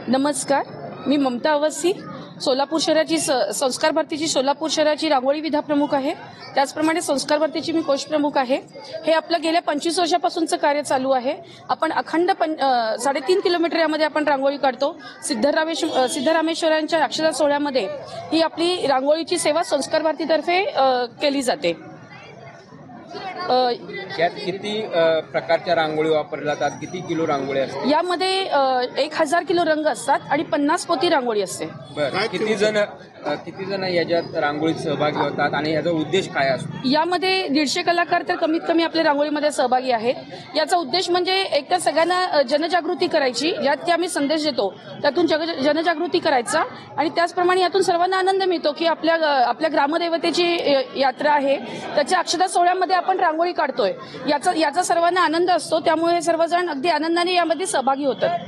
नमस्कार, मी ममता अवस्थी, सोलापूर शहराची संस्कार भारतीची सोलापूर शहराची रांगोळी विभाग प्रमुख आहे. त्याचप्रमाणे संस्कार भारतीची मी कोष प्रमुख आहे. हे आपलं गेल्या 25 वर्षापासूनचं कार्य चालू आहे. आपण अखंड 3.5 किलोमीटर यामध्ये आपण रांगोळी काढतो. सिद्धरामेश्वरांच्या अक्षता सोहळ्यामध्ये ही आपली रांगोळीची सेवा संस्कार भारतीतर्फे केली जाते. यात किती प्रकारच्या रांगोळी वापरल्या जातात, किती किलो रांगोळी असतात? यामध्ये 1000 किलो रंग असतात आणि 50 पोती रांगोळी असते. बरं, किती जण याच्यात रांगोळीत सहभागी होतात आणि याचा उद्देश काय असतो? यामध्ये 150 कलाकार तर कमीत कमी आपल्या रांगोळीमध्ये सहभागी आहेत. याचा उद्देश म्हणजे एकतर सगळ्यांना जनजागृती करायची, ज्यात की आम्ही संदेश देतो त्यातून जनजागृती करायचा आणि त्याचप्रमाणे यातून सर्वांना आनंद मिळतो की आपल्या ग्रामदेवतेची यात्रा आहे, त्याच्या अक्षता सोहळ्यामध्ये आपण रांगोळी काढतोय. याचा सर्वांना आनंद असतो. त्यामुळे सर्वजण अगदी आनंदाने यामध्ये सहभागी होतात.